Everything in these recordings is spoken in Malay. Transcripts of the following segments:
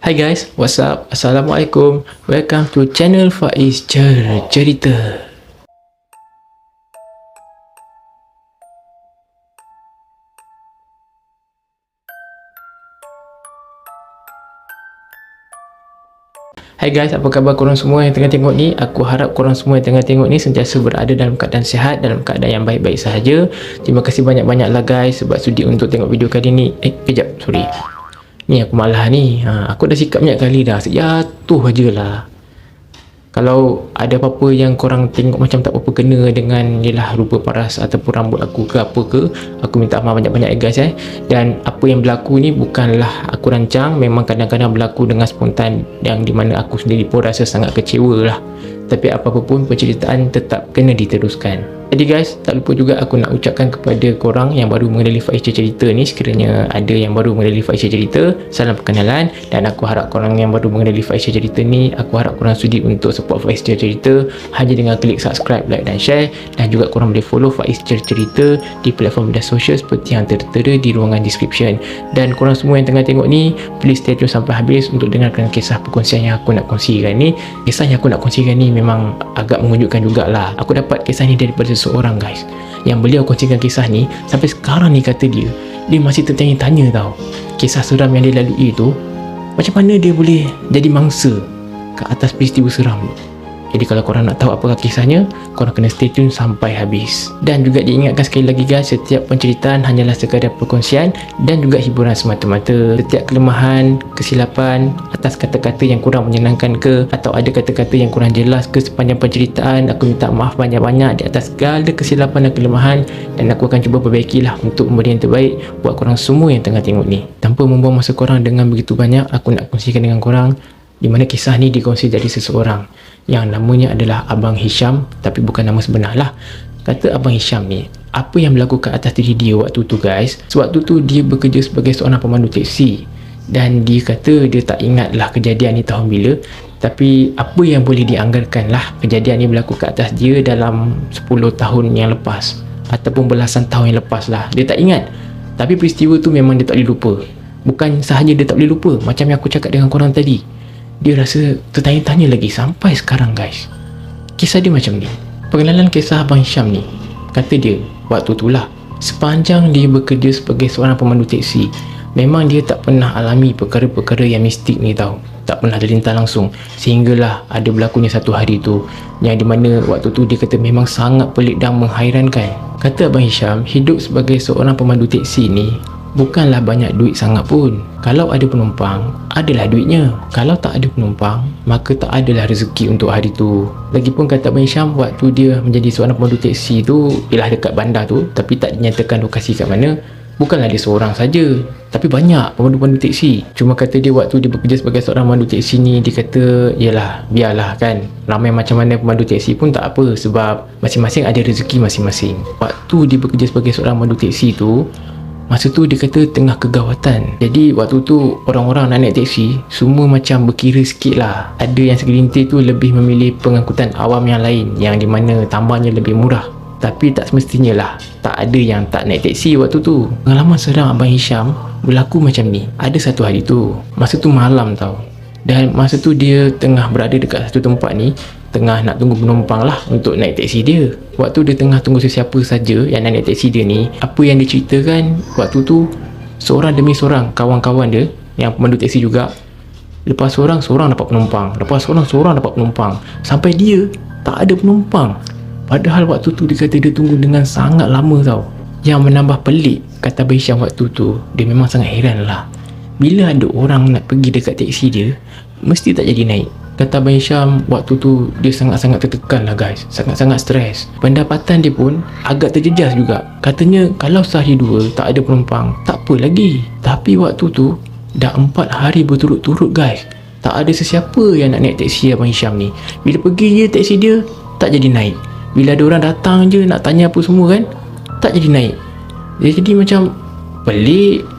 Hai guys, what's up? Assalamualaikum. Welcome to channel Faiz Cerita. Hai guys, apa khabar korang semua yang tengah tengok ni? Aku harap korang semua yang tengah tengok ni sentiasa berada dalam keadaan sihat, dalam keadaan yang baik-baik sahaja. Terima kasih banyak-banyak lah guys sebab sudi untuk tengok video kali ni. Kejap, sorry. Ni aku malah ni. Aku dah sikap banyak kali dah. Jatuh aje lah. Kalau ada apa-apa yang korang tengok macam tak apa-apa kena dengan yelah rupa paras ataupun rambut aku ke apa ke, aku minta maaf banyak-banyak guys. Dan apa yang berlaku ni bukanlah aku rancang, memang kadang-kadang berlaku dengan spontan yang dimana aku sendiri pun rasa sangat kecewa lah. Tapi apa-apa pun penceritaan tetap kena diteruskan. Jadi guys, tak lupa juga aku nak ucapkan kepada korang yang baru mengenali Faiz Cerita ni, sekiranya ada yang baru mengenali Faiz Cerita, salam perkenalan. Dan aku harap korang yang baru mengenali Faiz Cerita ni, aku harap korang sudi untuk support Faiz Cerita hanya dengan klik subscribe, like dan share. Dan juga korang boleh follow Faiz Cerita di platform media sosial seperti yang tertera di ruangan description. Dan korang semua yang tengah tengok ni, please stay tune sampai habis untuk dengarkan kisah perkongsian yang aku nak kongsikan ni. Kisah yang aku nak kongsikan ni memang agak mengejutkan jugalah. Aku dapat kisah ni daripada seorang guys yang beliau kongsikan kisah ni sampai sekarang ni, kata dia masih tertanya-tanya tau, kisah seram yang dia lalui tu macam mana dia boleh jadi mangsa ke atas peristiwa seram tu. Jadi kalau korang nak tahu apakah kisahnya, korang kena stay tune sampai habis. Dan juga diingatkan sekali lagi guys, setiap penceritaan hanyalah sekadar perkongsian dan juga hiburan semata-mata. Setiap kelemahan, kesilapan atas kata-kata yang kurang menyenangkan ke, atau ada kata-kata yang kurang jelas ke sepanjang penceritaan, aku minta maaf banyak-banyak di atas segala kesilapan dan kelemahan. Dan aku akan cuba perbaikilah untuk memberi yang terbaik buat korang semua yang tengah tengok ni. Tanpa membuang masa korang dengan begitu banyak, aku nak kongsikan dengan korang di mana kisah ni dikongsi dari seseorang yang namanya adalah Abang Hisham, tapi bukan nama sebenar lah. Kata Abang Hisham ni, apa yang berlaku ke atas diri dia waktu tu guys, sewaktu tu dia bekerja sebagai seorang pemandu teksi. Dan dia kata dia tak ingat lah kejadian ni tahun bila, tapi apa yang boleh dianggarkan lah kejadian ni berlaku ke atas dia dalam 10 tahun yang lepas ataupun belasan tahun yang lepas lah. Dia tak ingat, tapi peristiwa tu memang dia tak boleh lupa. Bukan sahaja dia tak boleh lupa, macam yang aku cakap dengan korang tadi, dia rasa tertanya-tanya lagi sampai sekarang guys. Kisah dia macam ni. Pengenalan kisah Abang Hisham ni, kata dia waktu tu lah, sepanjang dia bekerja sebagai seorang pemandu teksi, memang dia tak pernah alami perkara-perkara yang mistik ni tau. Tak pernah terlintas langsung, sehinggalah ada berlakunya satu hari tu yang dimana waktu tu dia kata memang sangat pelik dan menghairankan. Kata Abang Hisham, hidup sebagai seorang pemandu teksi ni bukanlah banyak duit sangat pun. Kalau ada penumpang, adalah duitnya. Kalau tak ada penumpang, maka tak adalah rezeki untuk hari tu. Lagipun kata Abang Hisham, waktu dia menjadi seorang pemandu teksi tu, ialah dekat bandar tu, tapi tak dinyatakan lokasi kat mana. Bukanlah dia seorang saja, tapi banyak pemandu-pemandu teksi. Cuma kata dia waktu dia bekerja sebagai seorang pemandu teksi ni, dia kata yalah, biarlah kan, ramai macam mana pemandu teksi pun tak apa, sebab masing-masing ada rezeki masing-masing. Waktu dia bekerja sebagai seorang pemandu teksi tu, masa tu dia kata tengah kegawatan. Jadi waktu tu orang-orang nak naik teksi semua macam berkira sikit lah. Ada yang segelintir tu lebih memilih pengangkutan awam yang lain, yang di mana tambahnya lebih murah. Tapi tak semestinya lah, tak ada yang tak naik teksi waktu tu. Pengalaman seram Abang Hisham berlaku macam ni. Ada satu hari tu, masa tu malam tau, dan masa tu dia tengah berada dekat satu tempat ni, tengah nak tunggu penumpang lah untuk naik teksi dia. Waktu dia tengah tunggu sesiapa saja yang nak naik teksi dia ni, apa yang dia ceritakan waktu tu, seorang demi seorang kawan-kawan dia yang pemandu teksi juga, lepas seorang dapat penumpang, lepas seorang dapat penumpang, sampai dia tak ada penumpang. Padahal waktu tu dia kata dia tunggu dengan sangat lama tau. Yang menambah pelik, kata Abang Hisham waktu tu, dia memang sangat heran lah, bila ada orang nak pergi dekat teksi dia, mesti tak jadi naik. Kata Abang Hisham, waktu tu dia sangat-sangat tertekan lah guys, sangat-sangat stres. Pendapatan dia pun agak terjejas juga. Katanya kalau sehari dua tak ada penumpang, tak apa lagi. Tapi waktu tu dah 4 hari berturut-turut guys, tak ada sesiapa yang nak naik teksi Abang Hisham ni. Bila pergi je teksi dia, tak jadi naik. Bila ada orang datang je nak tanya apa semua kan, tak jadi naik. Dia jadi macam pelik,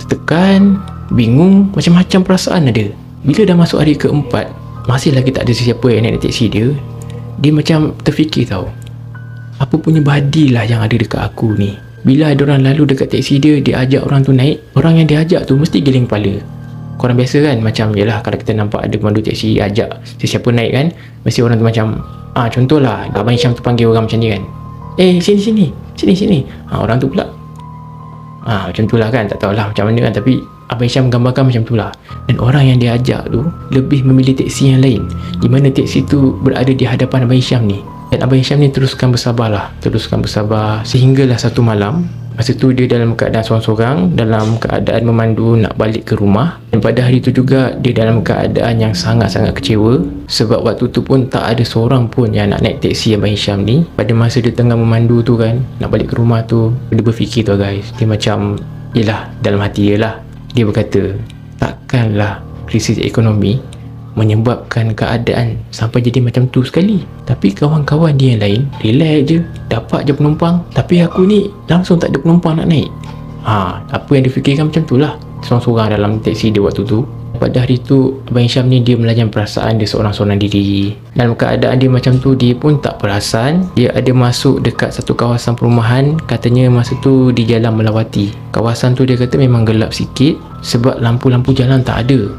tertekan, bingung, macam-macam perasaan ada. Bila dah masuk hari keempat, masih lagi tak ada sesiapa yang naik teksi dia, dia macam terfikir tau, apa punya badilah yang ada dekat aku ni. Bila ada orang lalu dekat teksi dia, dia ajak orang tu naik, orang yang dia ajak tu mesti giling kepala. korang biasa kan, macam yelah kalau kita nampak ada pemandu teksi ajak sesiapa naik kan, mesti orang tu macam contohlah Abang Hisham tu panggil orang macam ni kan, sini, orang tu pula macam tu lah kan, tak tahulah macam mana kan, tapi Abang Hisham gambarkan macam tu lah. Dan orang yang dia ajak tu lebih memilih teksi yang lain, di mana teksi tu berada di hadapan Abang Hisham ni. Dan Abang Hisham ni teruskan bersabar sehinggalah satu malam. Masa tu dia dalam keadaan seorang-seorang, dalam keadaan memandu nak balik ke rumah. Dan pada hari tu juga dia dalam keadaan yang sangat-sangat kecewa, sebab waktu tu pun tak ada seorang pun yang nak naik teksi Abang Hisham ni. Pada masa dia tengah memandu tu kan, nak balik ke rumah tu, dia berfikir tu guys, dia macam yelah, dalam hati dia lah, dia berkata, takkanlah krisis ekonomi menyebabkan keadaan sampai jadi macam tu sekali. Tapi kawan-kawan dia yang lain relax je, dapat je penumpang, tapi aku ni langsung tak ada penumpang nak naik. Apa yang dia fikirkan macam tu lah, seorang-seorang dalam teksi dia waktu tu. Pada hari tu Abang Hisham ni dia melajang perasaan dia seorang-seorang diri. Dalam keadaan dia macam tu, dia pun tak perasan dia ada masuk dekat satu kawasan perumahan. Katanya masa tu di Jalan Melawati. Kawasan tu dia kata memang gelap sikit sebab lampu-lampu jalan tak ada.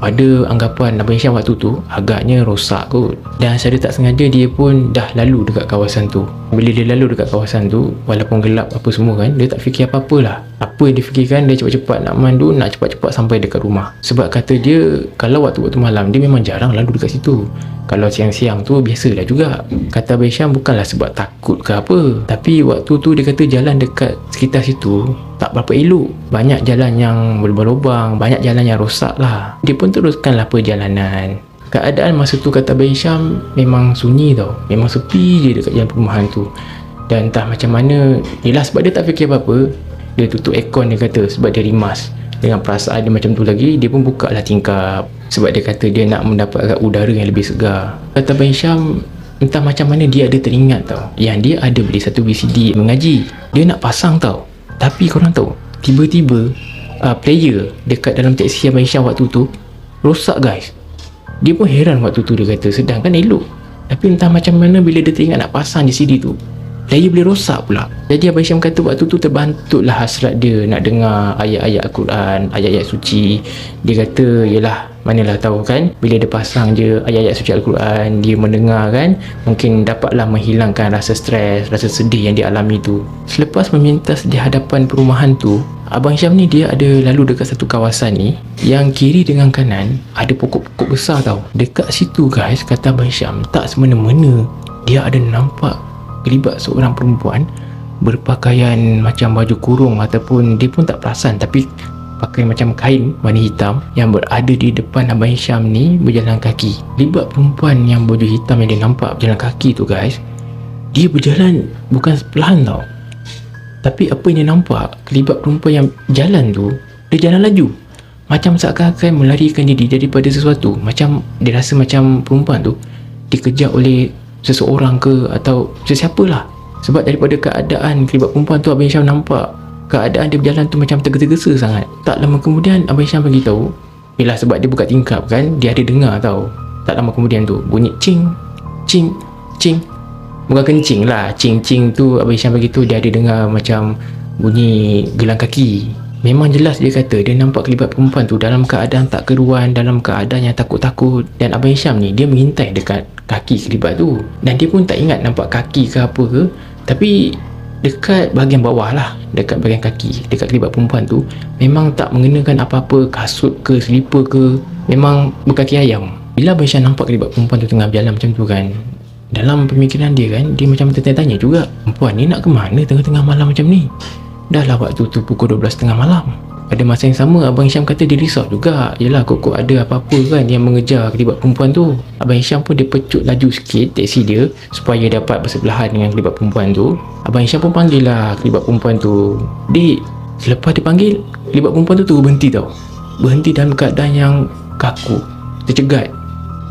Pada anggapan Abang Hisham waktu tu agaknya rosak kot. Dan secara tak sengaja dia pun dah lalu dekat kawasan tu. Bila dia lalu dekat kawasan tu, walaupun gelap apa semua kan, dia tak fikir apa-apa lah. Apa yang dia fikirkan, dia cepat-cepat nak mandu, nak cepat-cepat sampai dekat rumah. Sebab kata dia, kalau waktu-waktu malam dia memang jarang lalu dekat situ. Kalau siang-siang tu biasalah juga. Kata Abang Hisham bukanlah sebab takut ke apa, tapi waktu tu dia kata jalan dekat sekitar situ tak berapa elok. Banyak jalan yang berlubang-lubang, banyak jalan yang rosak lah. Dia pun teruskanlah perjalanan. Keadaan masa tu kata Abang Hisham memang sunyi tau, memang sepi je dekat jalan perumahan tu. Dan entah macam mana, yelah sebab dia tak fikir apa-apa, dia tutup aircon dia kata sebab dia rimas. Dengan perasaan dia macam tu lagi, dia pun buka lah tingkap sebab dia kata dia nak mendapatkan udara yang lebih segar. Kata Abang Hisham, entah macam mana dia ada teringat tau, yang dia ada beli satu VCD mengaji, dia nak pasang tau. Tapi korang tahu, tiba-tiba player dekat dalam teksi Abang Hisham waktu tu rosak guys. Dia pun heran waktu tu, dia kata sedangkan elok, tapi entah macam mana bila dia teringat nak pasang je CD tu, player boleh rosak pula. Jadi Abang Hisham kata waktu tu terbantutlah hasrat dia nak dengar ayat-ayat Al-Quran, ayat-ayat suci. Dia kata yelah, manalah tahu kan, bila dia pasang je ayat-ayat suci Al-Quran, dia mendengar kan, mungkin dapatlah menghilangkan rasa stres, rasa sedih yang dia alami tu. Selepas memintas di hadapan perumahan tu, Abang Hisham ni dia ada lalu dekat satu kawasan ni, yang kiri dengan kanan ada pokok-pokok besar tau. Dekat situ guys, kata Abang Hisham, tak semena-mena dia ada nampak terlibat seorang perempuan berpakaian macam baju kurung, ataupun dia pun tak perasan, tapi pakai macam kain warna hitam, yang berada di depan Abang Hisham ni berjalan kaki. Libat perempuan yang baju hitam yang dia nampak berjalan kaki tu guys, dia berjalan bukan perlahan tau, tapi apa yang dia nampak, kelibat perempuan yang jalan tu, dia jalan laju, macam seakan-akan melarikan diri daripada sesuatu. Macam dia rasa macam perempuan tu dikejar oleh seseorang ke atau sesiapa lah. Sebab daripada keadaan kelibat perempuan tu, Abang Hisham nampak keadaan dia berjalan tu macam tergesa-gesa sangat. Tak lama kemudian Abang Hisham beritahu, yelah sebab dia buka tingkap kan, dia ada dengar tau. Tak lama kemudian tu bunyi cing, cing, cing. Bukan kencing lah, cing-cing tu Abang Hisham beritahu dia ada dengar macam bunyi gelang kaki. Memang jelas dia kata dia nampak kelibat perempuan tu dalam keadaan tak keruan, dalam keadaan yang takut-takut. Dan Abang Hisham ni dia mengintai dekat kaki kelibat tu, dan dia pun tak ingat nampak kaki ke apa ke, tapi dekat bahagian bawah lah, dekat bahagian kaki, dekat kelibat perempuan tu memang tak mengenakan apa-apa, kasut ke selipar ke, memang berkaki ayam. Bila Abang Hisham nampak kelibat perempuan tu tengah berjalan macam tu kan, dalam pemikiran dia kan, dia macam tertanya-tanya juga, perempuan ni nak ke mana tengah-tengah malam macam ni? Dah lah waktu tu pukul 12.30 malam. Pada masa yang sama Abang Hisham kata dia risau juga, yelah kok ada apa-apa kan yang mengejar kelibat perempuan tu. Abang Hisham pun dia pecut laju sikit teksi dia supaya dapat bersebelahan dengan kelibat perempuan tu. Abang Hisham pun panggil lah kelibat perempuan tu, "Dik." Selepas dia panggil, kelibat perempuan tu berhenti tau. Berhenti dalam keadaan yang kaku, tercegat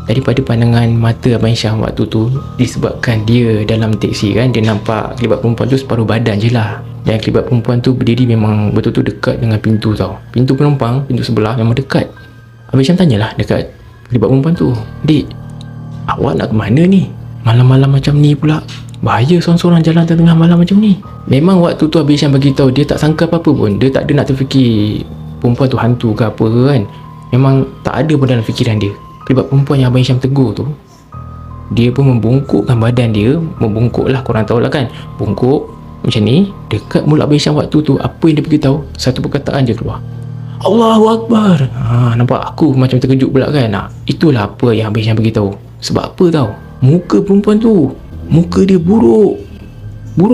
daripada pandangan mata Abang Hisham waktu tu, disebabkan dia dalam teksi kan, dia nampak kelibat perempuan tu separuh badan je lah. Dan kelibat perempuan tu berdiri memang betul-betul dekat dengan pintu tau. Pintu penumpang, pintu sebelah memang dekat. Abang Hisham tanyalah dekat kelibat perempuan tu, "Dik, awak nak ke mana ni? Malam-malam macam ni pula. Bahaya seorang-seorang jalan tengah malam macam ni." Memang waktu tu Abang Hisham bagi tahu dia tak sangka apa-apa pun. Dia tak ada nak terfikir perempuan tu hantu ke apa kan. memang tak ada pun dalam fikiran dia. Sebab perempuan yang Abang Hisham tegur tu, dia pun membungkukkan badan dia. Membungkuk lah, korang tahu lah kan, bungkuk macam ni. Dekat mulut Abang Hisham waktu tu, apa yang dia beritahu? Satu perkataan je keluar, Allahu Akbar. Nampak aku macam terkejut pula kan. Itulah apa yang Abang Hisham beritahu. Sebab apa tahu? Muka perempuan tu, muka dia buruk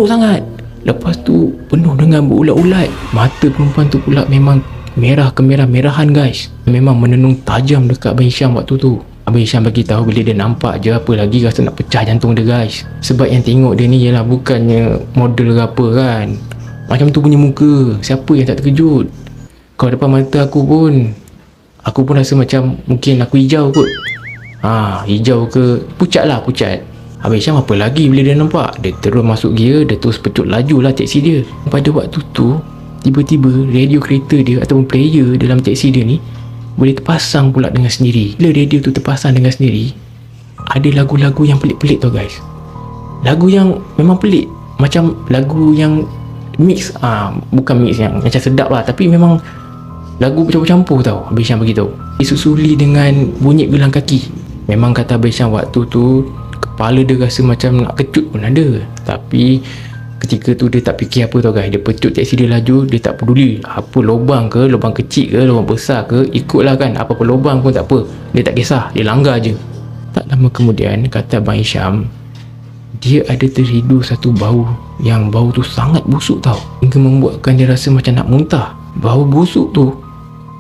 sangat. Lepas tu penuh dengan berulat-ulat. Mata perempuan tu pula memang merah kemerah-merahan guys. Memang menenung tajam dekat Abang Hisham waktu tu. Abang Hisham bagi tahu bila dia nampak je, apa lagi rasa nak pecah jantung dia guys. Sebab yang tengok dia ni ialah bukannya model ke apa kan. Macam tu punya muka, siapa yang tak terkejut? Kalau depan mata aku pun rasa macam mungkin aku hijau kot. Hijau ke pucat lah, pucat. Abang Hisham apa lagi bila dia nampak? Dia terus masuk gear, dia terus pecut laju lah teksi dia. Pada waktu tu tiba-tiba radio kereta dia ataupun player dalam teksi dia ni boleh terpasang pula dengan sendiri. Bila radio tu terpasang dengan sendiri, ada lagu-lagu yang pelik-pelik tau guys. Lagu yang memang pelik, macam lagu yang mix. Bukan mix yang macam sedap lah, tapi memang lagu bercampur-campur tau. Abang Hisham beritahu disusuli dengan bunyi gelang kaki. Memang kata Abang Hisham waktu tu kepala dia rasa macam nak kecut pun ada. Tapi ketika tu dia tak fikir apa tau guys. Dia pecut teksi dia laju. Dia tak peduli apa lubang ke, lubang kecil ke, lubang besar ke, ikutlah kan. Apa-apa lubang pun tak apa, dia tak kisah, dia langgar je. Tak lama kemudian kata Abang Hisham, dia ada terhidu satu bau. Yang bau tu sangat busuk tau, hingga membuatkan dia rasa macam nak muntah. Bau busuk tu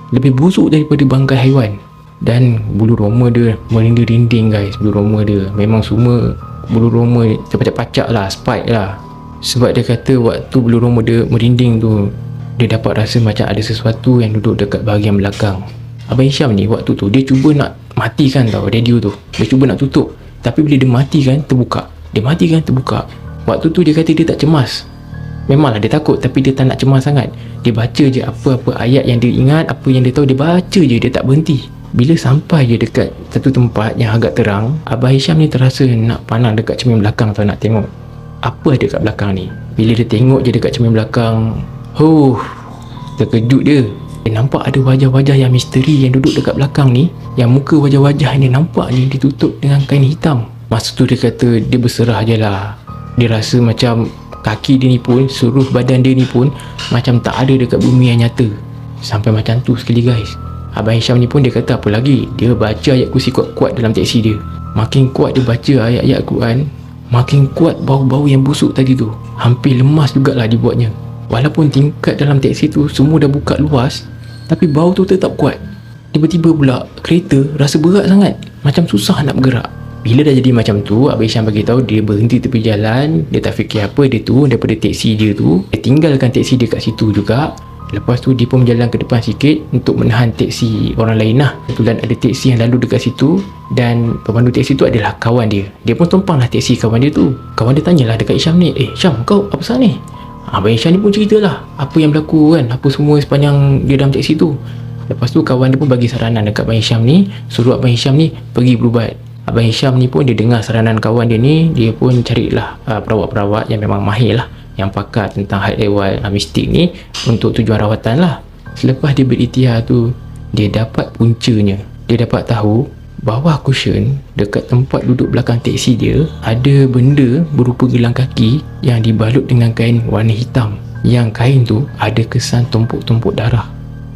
lebih busuk daripada bangkai haiwan. Dan bulu roma dia merinding-rinding guys. Bulu roma dia memang semua bulu roma pacak-pacak lah, spike lah. Sebab dia kata waktu bulu roma dia merinding tu, dia dapat rasa macam ada sesuatu yang duduk dekat bahagian belakang. Abang Hisham ni waktu tu dia cuba nak matikan tau radio tu. Dia cuba nak tutup, tapi bila dia matikan terbuka. Dia matikan terbuka. Waktu tu dia kata dia tak cemas. Memanglah dia takut, tapi dia tak nak cemas sangat. Dia baca je apa-apa ayat yang dia ingat, apa yang dia tahu dia baca je, dia tak berhenti. Bila sampai je dekat satu tempat yang agak terang, Abang Hisham ni terasa nak pandang dekat cermin belakang tau, nak tengok apa ada kat belakang ni. Bila dia tengok je dekat cermin belakang, terkejut dia. Dia nampak ada wajah-wajah yang misteri yang duduk dekat belakang ni. Yang muka wajah-wajah yang dia nampak ni ditutup dengan kain hitam. Masa tu dia kata dia berserah je lah. Dia rasa macam kaki dia ni pun, seluruh badan dia ni pun macam tak ada dekat bumi yang nyata. Sampai macam tu sekali guys. Abang Hisham ni pun dia kata apa lagi, dia baca ayat kursi kuat-kuat dalam teksi dia. Makin kuat dia baca ayat-ayat Quran, makin kuat bau-bau yang busuk tadi tu. Hampir lemas jugalah dibuatnya. Walaupun tingkat dalam teksi tu semua dah buka luas, tapi bau tu tetap kuat. Tiba-tiba pula kereta rasa berat sangat, macam susah nak bergerak. Bila dah jadi macam tu, Abang Hisham bagi tahu dia berhenti tepi jalan. Dia tak fikir apa, dia turun daripada teksi dia tu. Dia tinggalkan teksi dia kat situ juga. Lepas tu dia pun berjalan ke depan sikit untuk menahan teksi orang lain lah. Kebetulan ada teksi yang lalu dekat situ, dan pemandu teksi tu adalah kawan dia. Dia pun tumpang lah teksi kawan dia tu. Kawan dia tanyalah dekat Hisham ni, Hisham kau apa pasal ni? Abang Hisham ni pun ceritalah apa yang berlaku kan, apa semua sepanjang dia dalam teksi tu. Lepas tu kawan dia pun bagi saranan dekat Abang Hisham ni, suruh Abang Hisham ni pergi berubat. Abang Hisham ni pun dia dengar saranan kawan dia ni. Dia pun carilah perawat-perawat yang memang mahir lah, yang pakar tentang hal ehwal mistik ni untuk tujuan rawatan lah. Selepas dia berikhtiar tu, dia dapat puncanya. Dia dapat tahu bawah cushion dekat tempat duduk belakang teksi dia ada benda berupa gelang kaki yang dibalut dengan kain warna hitam. Yang kain tu ada kesan tumpuk-tumpuk darah.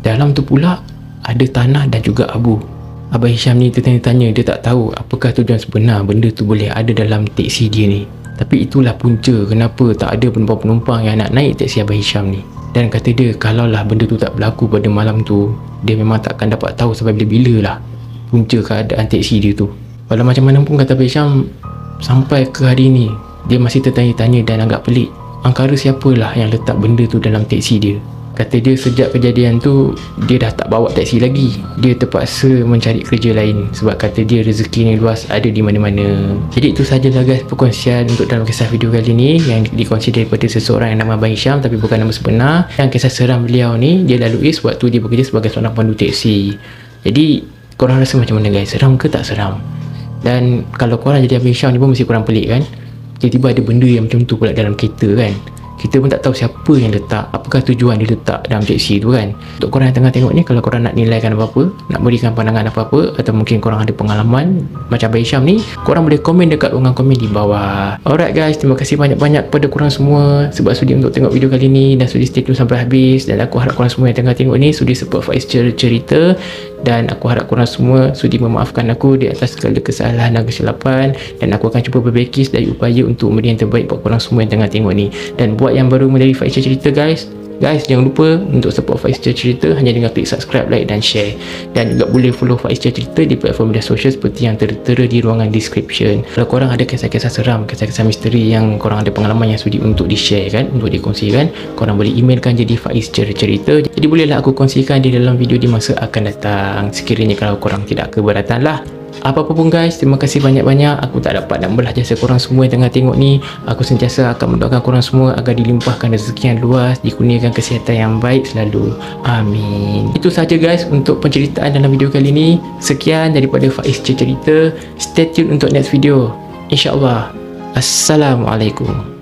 Dalam tu pula ada tanah dan juga abu. Abang Hisham ni tertanya-tanya, dia tak tahu apakah tujuan sebenar benda tu boleh ada dalam teksi dia ni. Tapi itulah punca kenapa tak ada penumpang-penumpang yang nak naik teksi Abang Hisham ni. Dan kata dia, kalaulah benda tu tak berlaku pada malam tu, dia memang tak akan dapat tahu sampai bila-bila lah punca keadaan teksi dia tu. Walau macam mana pun kata Abang Hisham, sampai ke hari ni dia masih tertanya-tanya dan agak pelik, angkara siapalah yang letak benda tu dalam teksi dia. Kata dia sejak kejadian tu dia dah tak bawa teksi lagi. Dia terpaksa mencari kerja lain sebab kata dia rezeki ni luas, ada di mana-mana. Jadi itu sajalah guys perkongsian untuk dalam kisah video kali ni, yang dikongsi daripada seseorang yang nama Abang Hisham tapi bukan nama sebenar. Yang kisah seram beliau ni dia lalui sewaktu dia bekerja sebagai seorang pandu teksi. Jadi korang rasa macam mana guys? Seram ke tak seram? Dan kalau korang jadi Abang Hisham ni pun mesti korang pelik kan? Tiba-tiba ada benda yang macam tu pula dalam kereta kan. kita pun tak tahu siapa yang letak, apakah tujuan dia letak dalam jersey tu kan. Untuk korang yang tengah tengok ni, kalau korang nak nilaikan apa-apa, nak berikan pandangan apa-apa, atau mungkin korang ada pengalaman macam Abang Hisham ni, korang boleh komen dekat ruangan komen di bawah. Alright guys, terima kasih banyak-banyak kepada korang semua sebab sudi untuk tengok video kali ni dan sudi stay tune sampai habis. Dan aku harap korang semua yang tengah tengok ni sudi support Faiz cerita, dan aku harap korang semua sudi memaafkan aku di atas segala kesalahan dan kesilapan, dan aku akan cuba perbaiki sedaya upaya untuk memberi yang terbaik buat korang semua yang tengah tengok ni. Dan buat yang baru menjadi Faiz cerita guys, jangan lupa untuk support Faiz cerita hanya dengan klik subscribe, like dan share. Dan juga boleh follow Faiz cerita di platform media sosial seperti yang tertera di ruangan description. Kalau korang ada kisah-kisah seram, kisah-kisah misteri yang korang ada pengalaman yang sudi untuk di-share kan, untuk dikongsikan, korang boleh emailkan jadi Faiz cerita. Jadi bolehlah aku kongsikan di dalam video di masa akan datang, sekiranya kalau korang tidak keberatan lah. Apa-apa pun guys, terima kasih banyak-banyak. Aku tak dapat nak belah jasa korang semua yang tengah tengok ni. Aku sentiasa akan mendoakan korang semua agar dilimpahkan rezeki yang luas, dikurniakan kesihatan yang baik selalu. Amin. Itu sahaja guys untuk penceritaan dalam video kali ni. Sekian daripada Faiz cerita. Stay tune untuk next video, InsyaAllah. Assalamualaikum.